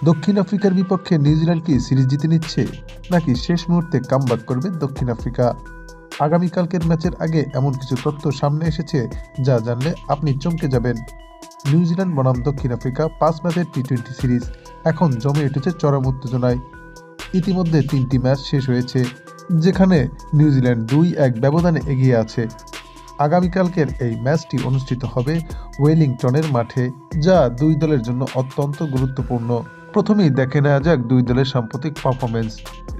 দক্ষিণ আফ্রিকার বিপক্ষে নিউজিল্যান্ড কি সিরিজ জিতে নিচ্ছে, নাকি শেষ মুহূর্তে কামব্যাক করবে দক্ষিণ আফ্রিকা? আগামীকালকের ম্যাচের আগে এমন কিছু তথ্য সামনে এসেছে যা জানলে আপনি চমকে যাবেন। নিউজিল্যান্ড বনাম দক্ষিণ আফ্রিকা 5 ম্যাচের টি-20 সিরিজ এখন জমে উঠেছে চরম উত্তেজনায়। ইতিমধ্যে 3টি ম্যাচ শেষ হয়েছে, যেখানে নিউজিল্যান্ড 2-1 ব্যবধানে এগিয়ে আছে। আগামীকালকের এই ম্যাচটি অনুষ্ঠিত হবে ওয়েলিংটনের মাঠে, যা দুই দলের জন্য অত্যন্ত গুরুত্বপূর্ণ। প্রথমেই দেখে নেওয়া যাক দুই দলের সাম্প্রতিক পারফরমেন্স।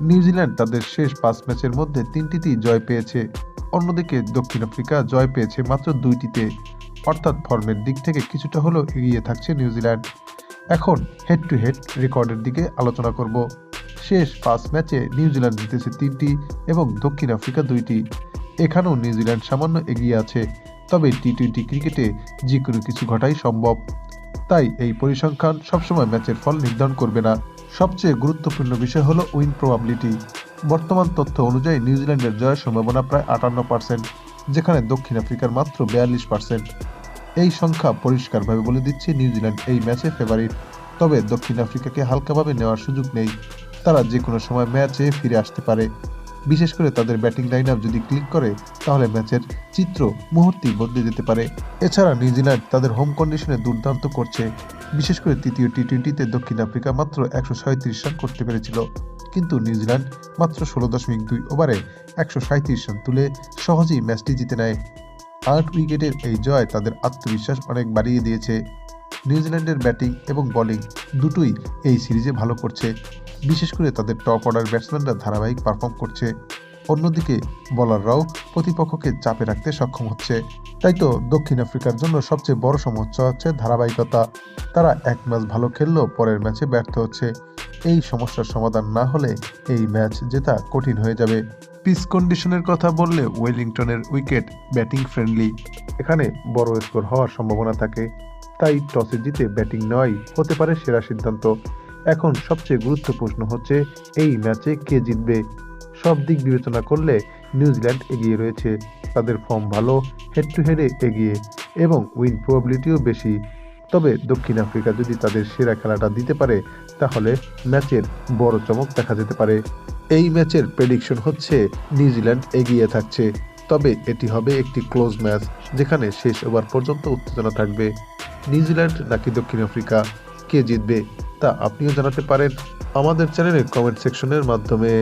নিউজিল্যান্ড তাদের শেষ 5 ম্যাচের মধ্যে 3টিতেই জয় পেয়েছে, অন্যদিকে দক্ষিণ আফ্রিকা জয় পেয়েছে মাত্র 2টিতে। অর্থাৎ ফর্মের দিক থেকে কিছুটা হলেও এগিয়ে থাকছে নিউজিল্যান্ড। এখন হেড টু হেড রেকর্ডের দিকে আলোচনা করব। শেষ 5 ম্যাচে নিউজিল্যান্ড জিতেছে 3টি এবং দক্ষিণ আফ্রিকা 2টি। এখানেও নিউজিল্যান্ড সামান্য এগিয়ে আছে, তবে টি-20 ক্রিকেটে যে কোনো কিছু ঘটাই সম্ভব। তাই এই পরিসংখ্যান সবসময় ম্যাচের ফল নির্ধারণ করবে না। সবচেয়ে গুরুত্বপূর্ণ বিষয় হলো উইন প্রবাবিলিটি। বর্তমান তথ্য অনুযায়ী নিউজিল্যান্ডের জয়ের সম্ভাবনা প্রায় 58%, যেখানে দক্ষিণ আফ্রিকার মাত্র 42%। এই সংখ্যা পরিষ্কারভাবে বলে দিচ্ছে নিউজিল্যান্ড এই ম্যাচে ফেভারিট। তবে দক্ষিণ আফ্রিকাকে হালকাভাবে নেওয়ার সুযোগ নেই, তারা যে কোনো সময় ম্যাচে ফিরে আসতে পারে। বিশেষ করে তাদের ব্যাটিং লাইন আপ যদি ক্লিক করে, তাহলে ম্যাচের চিত্র মুহূর্তেই বদলে যেতে পারে। এছাড়া নিউজিল্যান্ড তাদের হোম কন্ডিশনে দুর্দান্ত করছে। বিশেষ করে তৃতীয় টি-20তে দক্ষিণ আফ্রিকা মাত্র 137 রান করতে পেরেছিল, কিন্তু নিউজিল্যান্ড মাত্র 16.2 ওভারে 137 রান তুলে সহজেই ম্যাচটি জিতে নেয়। 8 উইকেটের এই জয় তাদের আত্মবিশ্বাস অনেক বাড়িয়ে দিয়েছে। নিউজিল্যান্ডের ব্যাটিং এবং বোলিং দুটোই এই সিরিজে ভালো করছে। বিশেষ করে তাদের টপ অর্ডার ব্যাটসম্যানরা ধারাবাহিক পারফর্ম করছে। অন্যদিকে বোলাররাও প্রতিপক্ষকে চাপে রাখতে সক্ষম হচ্ছে। তাই তো দক্ষিণ আফ্রিকার জন্য সবচেয়ে বড় সমস্যা হচ্ছে ধারাবাহিকতা। তারা এক ম্যাচ ভালো খেললেও পরের ম্যাচে ব্যর্থ হচ্ছে। এই সমস্যার সমাধান না হলে এই ম্যাচ জেতা কঠিন হয়ে যাবে। পিচ কন্ডিশনের কথা বললে ওয়েলিংটনের উইকেট ব্যাটিং ফ্রেন্ডলি। এখানে বড় স্কোর হওয়ার সম্ভাবনা থাকে, তাই টসে জিতে ব্যাটিং নেওয়াই হতে পারে সেরা সিদ্ধান্ত। এখন সবচেয়ে গুরুত্বপূর্ণ হচ্ছে এই ম্যাচে কে জিতবে। সব দিক বিবেচনা করলে নিউজিল্যান্ড এগিয়ে রয়েছে, তাদের ফর্ম ভালো, হেড টু হেডে এগিয়ে এবং উইন প্রবাবিলিটিও বেশি। তবে দক্ষিণ আফ্রিকা যদি তাদের সেরা খেলাটা দিতে পারে, তাহলে ম্যাচের বড় চমক দেখা যেতে পারে। এই ম্যাচের প্রেডিকশন হচ্ছে নিউজিল্যান্ড এগিয়ে থাকছে, তবে এটি হবে একটি ক্লোজ ম্যাচ, যেখানে শেষ ওভার পর্যন্ত উত্তেজনা থাকবে। নিউজিল্যান্ড নাকি দক্ষিণ আফ্রিকা, কে জিতবে তা আপনিও জানাতে পারেন আমাদের চ্যানেলের কমেন্ট সেকশনের মাধ্যমে।